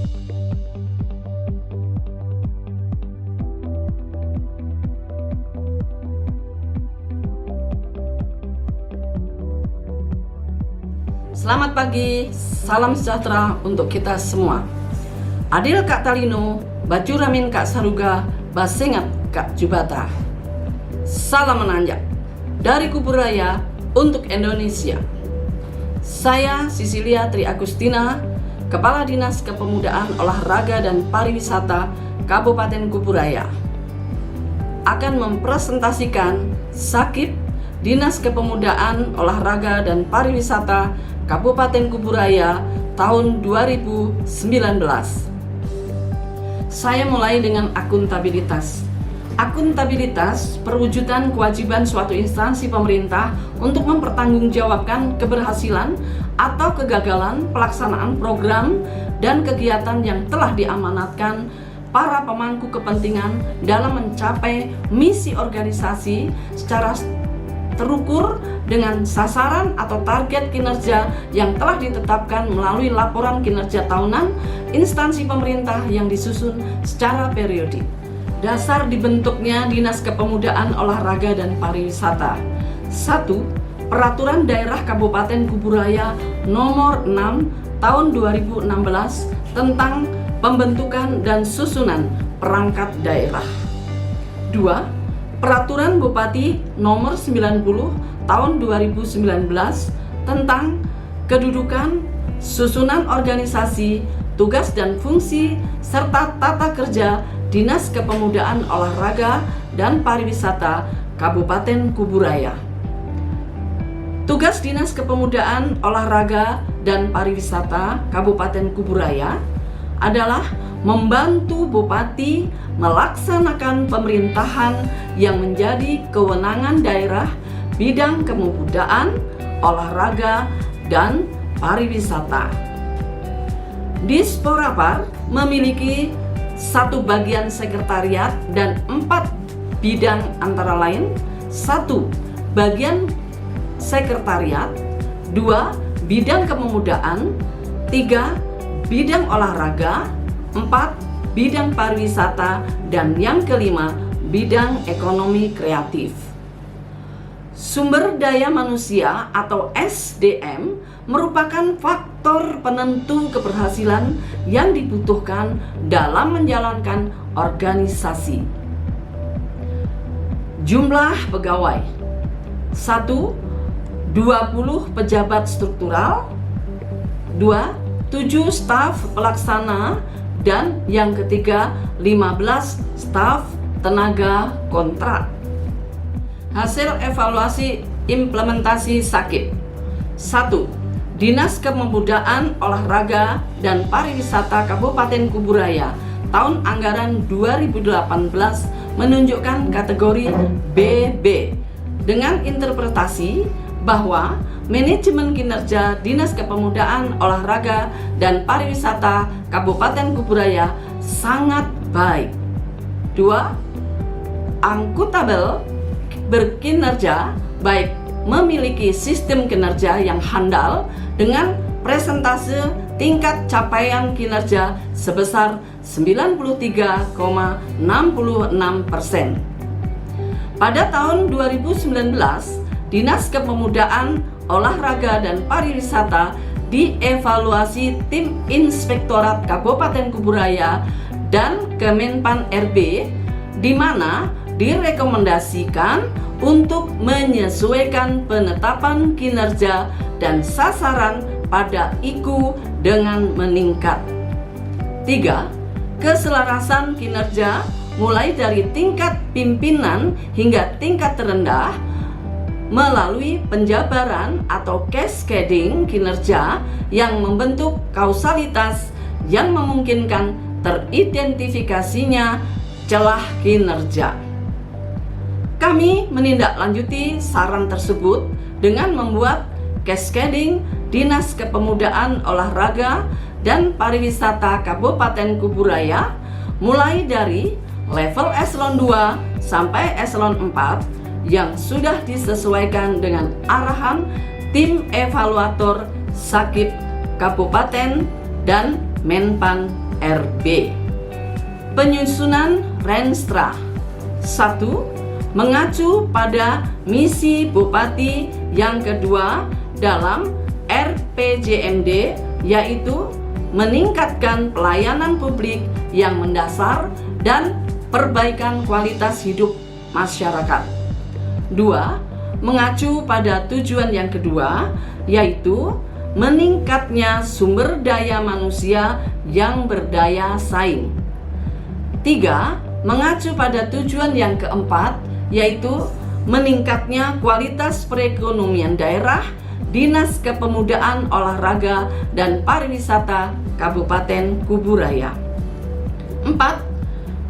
Selamat pagi, salam sejahtera untuk kita semua. Adil Kak Talino, baju ramin Kak Saruga, basengat Kak Jubata. Salam menanjak dari Kuburaya untuk Indonesia. Saya Sisilia Tri Agustina, Kepala Dinas Kepemudaan, Olahraga dan Pariwisata Kabupaten Kuburaya, akan mempresentasikan Sakip Dinas Kepemudaan, Olahraga dan Pariwisata Kabupaten Kuburaya tahun 2019. Saya mulai dengan akuntabilitas. Akuntabilitas perwujudan kewajiban suatu instansi pemerintah untuk mempertanggungjawabkan keberhasilan atau kegagalan pelaksanaan program dan kegiatan yang telah diamanatkan para pemangku kepentingan dalam mencapai misi organisasi secara terukur dengan sasaran atau target kinerja yang telah ditetapkan melalui laporan kinerja tahunan instansi pemerintah yang disusun secara periodik. Dasar dibentuknya Dinas Kepemudaan, Olahraga dan Pariwisata. 1. Peraturan Daerah Kabupaten Kuburaya Nomor 6 Tahun 2016 tentang pembentukan dan susunan perangkat daerah. 2. Peraturan Bupati Nomor 90 Tahun 2019 tentang kedudukan, susunan organisasi, tugas dan fungsi, serta tata kerja Dinas Kepemudaan, Olahraga dan Pariwisata Kabupaten Kuburaya. Tugas Dinas Kepemudaan, Olahraga dan Pariwisata Kabupaten Kuburaya adalah membantu Bupati melaksanakan pemerintahan yang menjadi kewenangan daerah bidang kepemudaan, olahraga, dan pariwisata. Disporapar memiliki 1 bagian sekretariat dan 4 bidang antara lain: 1. Bagian sekretariat, 2. Bidang kepemudaan, 3. Bidang olahraga, 4. Bidang pariwisata, dan yang kelima, bidang ekonomi kreatif. Sumber daya manusia atau SDM merupakan faktor penentu keberhasilan yang dibutuhkan dalam menjalankan organisasi. Jumlah pegawai: 1. 20 pejabat struktural, 2. 7 staf pelaksana, dan yang ketiga 15 staf tenaga kontrak. Hasil evaluasi implementasi Sakip. 1. Dinas Kepemudaan, Olahraga dan Pariwisata Kabupaten Kuburaya tahun anggaran 2018 menunjukkan kategori BB dengan interpretasi bahwa manajemen kinerja Dinas Kepemudaan, Olahraga dan Pariwisata Kabupaten Kuburaya sangat baik. 2. Akuntabel berkinerja baik, memiliki sistem kinerja yang handal dengan presentase tingkat capaian kinerja sebesar 93,66%. Pada tahun 2019, Dinas Kepemudaan, Olahraga dan Pariwisata dievaluasi tim Inspektorat Kabupaten Kuburaya dan Kemenpan RB, di mana direkomendasikan untuk menyesuaikan penetapan kinerja dan sasaran pada IKU dengan meningkat. 3. Keselarasan kinerja mulai dari tingkat pimpinan hingga tingkat terendah melalui penjabaran atau cascading kinerja yang membentuk kausalitas yang memungkinkan teridentifikasinya celah kinerja. Kami menindaklanjuti saran tersebut dengan membuat cascading Dinas Kepemudaan, Olahraga dan Pariwisata Kabupaten Kuburaya mulai dari level eselon 2 sampai eselon 4 yang sudah disesuaikan dengan arahan tim evaluator Sakip Kabupaten dan Menpan RB. Penyusunan Renstra. 1. Mengacu pada misi Bupati yang kedua dalam RPJMD, yaitu meningkatkan pelayanan publik yang mendasar dan perbaikan kualitas hidup masyarakat. 2. Mengacu pada tujuan yang kedua, yaitu meningkatnya sumber daya manusia yang berdaya saing. 3. Mengacu pada tujuan yang keempat, yaitu meningkatnya kualitas perekonomian daerah. Dinas Kepemudaan, Olahraga, dan Pariwisata Kabupaten Kuburaya. 4.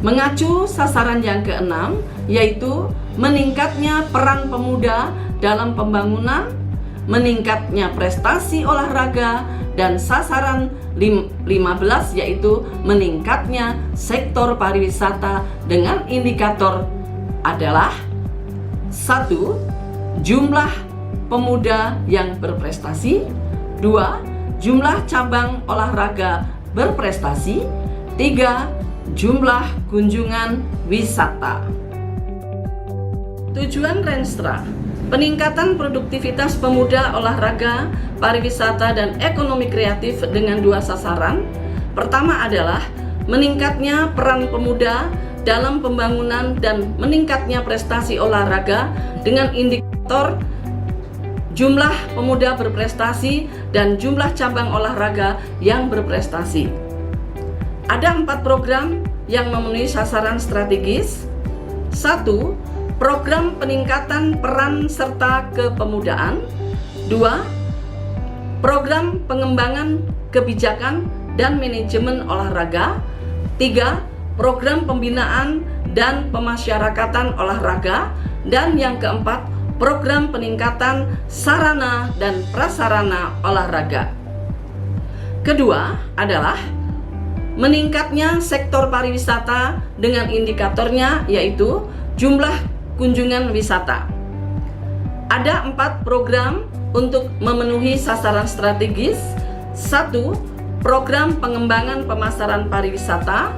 Mengacu sasaran yang keenam, yaitu meningkatnya peran pemuda dalam pembangunan, meningkatnya prestasi olahraga, dan sasaran 15, yaitu meningkatnya sektor pariwisata dengan indikator adalah 1. Jumlah pemuda yang berprestasi. 2. Jumlah cabang olahraga berprestasi. 3. Jumlah kunjungan wisata. Tujuan Renstra: peningkatan produktivitas pemuda, olahraga, pariwisata, dan ekonomi kreatif dengan 2 sasaran. Pertama adalah meningkatnya peran pemuda dalam pembangunan dan meningkatnya prestasi olahraga dengan indikator jumlah pemuda berprestasi dan jumlah cabang olahraga yang berprestasi. Ada 4 program yang memenuhi sasaran strategis. 1. Program peningkatan peran serta kepemudaan. 2. Program pengembangan kebijakan dan manajemen olahraga. 3. Program pembinaan dan pemasyarakatan olahraga. Dan yang keempat, program peningkatan sarana dan prasarana olahraga. Kedua adalah meningkatnya sektor pariwisata dengan indikatornya, yaitu jumlah kunjungan wisata. Ada 4 program untuk memenuhi sasaran strategis. 1. Program pengembangan pemasaran pariwisata.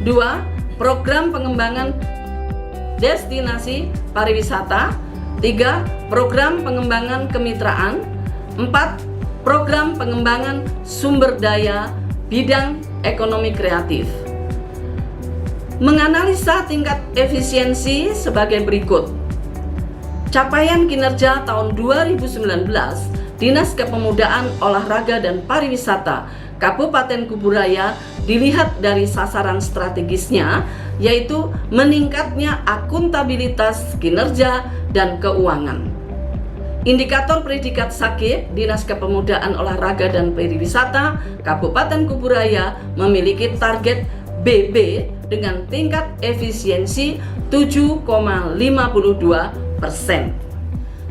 2. Program pengembangan destinasi pariwisata. 3. Program pengembangan kemitraan. 4. Program pengembangan sumber daya bidang ekonomi kreatif. Menganalisa tingkat efisiensi sebagai berikut. Capaian kinerja tahun 2019 Dinas Kepemudaan, Olahraga, dan Pariwisata Kabupaten Kuburaya dilihat dari sasaran strategisnya, yaitu meningkatnya akuntabilitas kinerja dan keuangan. Indikator predikat SAKIP Dinas Kepemudaan, Olahraga, dan Pariwisata Kabupaten Kuburaya memiliki target BB dengan tingkat efisiensi 7,52%.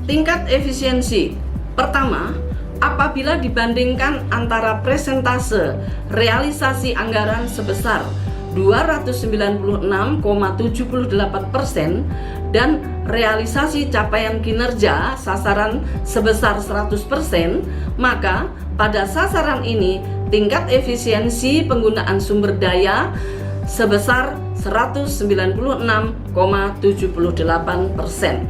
Tingkat efisiensi pertama, apabila dibandingkan antara presentase realisasi anggaran sebesar 296,78% dan realisasi capaian kinerja sasaran sebesar 100%, maka pada sasaran ini tingkat efisiensi penggunaan sumber daya sebesar 196,78%.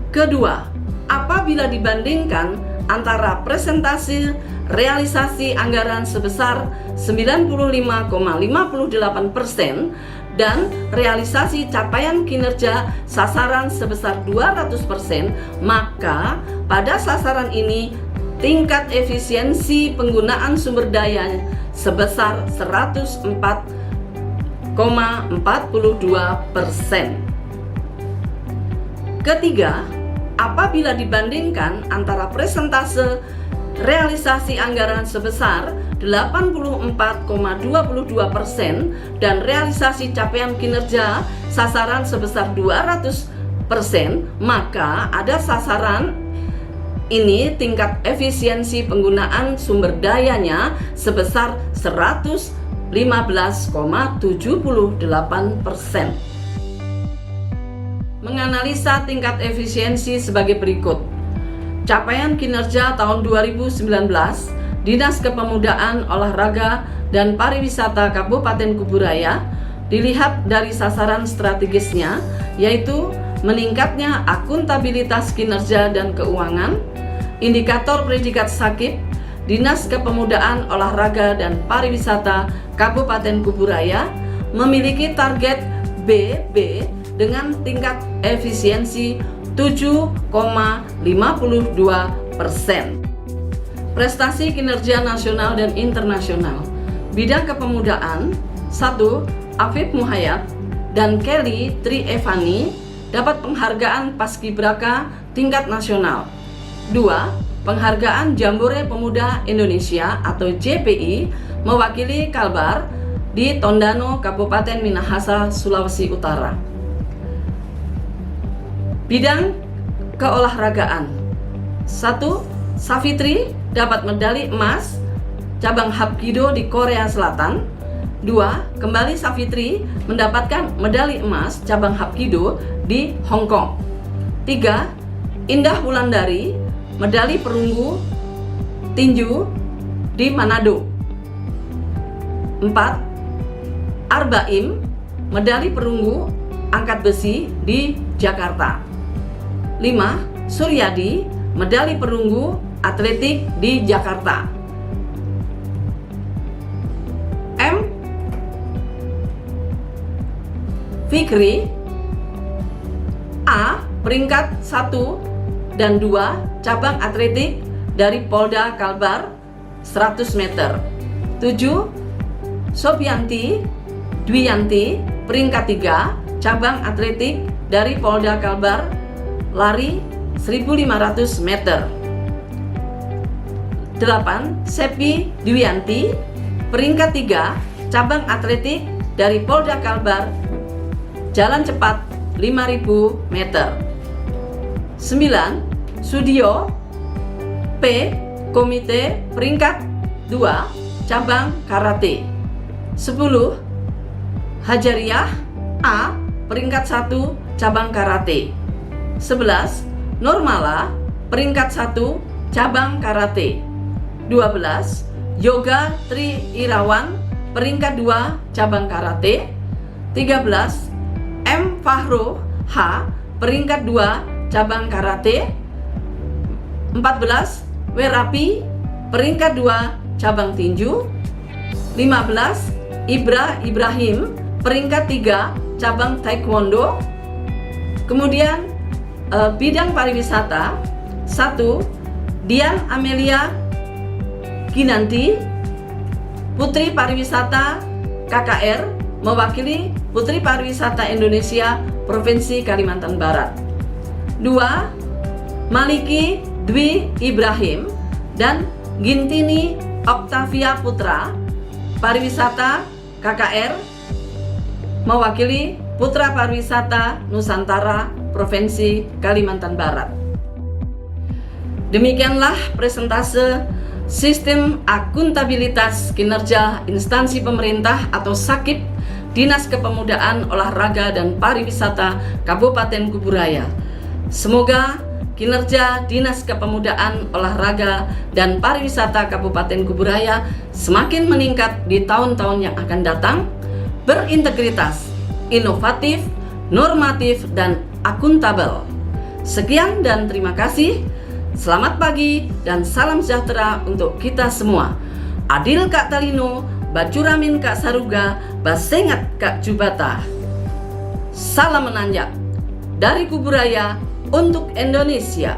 Kedua, apabila dibandingkan antara presentasi realisasi anggaran sebesar 95,58% dan realisasi capaian kinerja sasaran sebesar 200%, maka pada sasaran ini tingkat efisiensi penggunaan sumber daya sebesar 104,42%. Ketiga, apabila dibandingkan antara presentase realisasi anggaran sebesar 84,22% dan realisasi capaian kinerja sasaran sebesar 200%, maka ada sasaran ini tingkat efisiensi penggunaan sumber dayanya sebesar 115,78%. Menganalisa tingkat efisiensi sebagai berikut. Capaian kinerja tahun 2019 Dinas Kepemudaan, Olahraga, dan Pariwisata Kabupaten Kuburaya dilihat dari sasaran strategisnya, yaitu meningkatnya akuntabilitas kinerja dan keuangan. Indikator predikat SAKIP, Dinas Kepemudaan, Olahraga, dan Pariwisata Kabupaten Kuburaya memiliki target BB dengan tingkat efisiensi 7,52%. Prestasi kinerja nasional dan internasional. Bidang kepemudaan, 1. Afif Muhayyad dan Kelly Tri Evani dapat penghargaan Paskibraka tingkat nasional. 2. Penghargaan Jambore Pemuda Indonesia atau JPI mewakili Kalbar di Tondano, Kabupaten Minahasa, Sulawesi Utara. Bidang keolahragaan. 1. Savitri dapat medali emas cabang Hapkido di Korea Selatan. 2. Kembali Savitri mendapatkan medali emas cabang Hapkido di Hong Kong. 3. Indah Wulandari medali perunggu tinju di Manado. 4. Arbaim medali perunggu angkat besi di Jakarta. 5. Suryadi medali perunggu atletik di Jakarta. M. Fikri A. Peringkat 1 dan 2 cabang atletik dari Polda Kalbar 100 meter. 7. Sobianti Dwiyanti peringkat 3 cabang atletik dari Polda Kalbar lari 1500 meter. 8. Sepi Dwiyanti peringkat 3 cabang atletik dari Polda Kalbar jalan cepat 5000 meter. 9. Sudio P komite peringkat 2 cabang karate. 10. Hajariah A peringkat 1 cabang karate. 11. Nurmala peringkat 1 cabang karate. 12. Yoga Tri Irawan peringkat 2 cabang karate. 13. M Fahro H peringkat 2 cabang karate. 14. Werapi peringkat 2 cabang tinju. 15. Ibra Ibrahim peringkat 3 cabang taekwondo. Kemudian bidang pariwisata. 1. Dian Amelia Ginanti Putri Pariwisata KKR mewakili Putri Pariwisata Indonesia Provinsi Kalimantan Barat. 2. Maliki Dwi Ibrahim dan Gintini Oktavia Putra Pariwisata KKR mewakili Putra Pariwisata Nusantara Provinsi Kalimantan Barat. Demikianlah presentase Sistem Akuntabilitas Kinerja Instansi Pemerintah atau SAKIP Dinas Kepemudaan, Olahraga, dan Pariwisata Kabupaten Kuburaya. Semoga kinerja Dinas Kepemudaan, Olahraga, dan Pariwisata Kabupaten Kuburaya semakin meningkat di tahun-tahun yang akan datang, berintegritas, inovatif, normatif, dan akuntabel. Sekian dan terima kasih. Selamat pagi dan salam sejahtera untuk kita semua. Adil Kak Talino, Bacuramin Kak Saruga, Basengat Kak Jubata. Salam menanjak dari Kuburaya untuk Indonesia.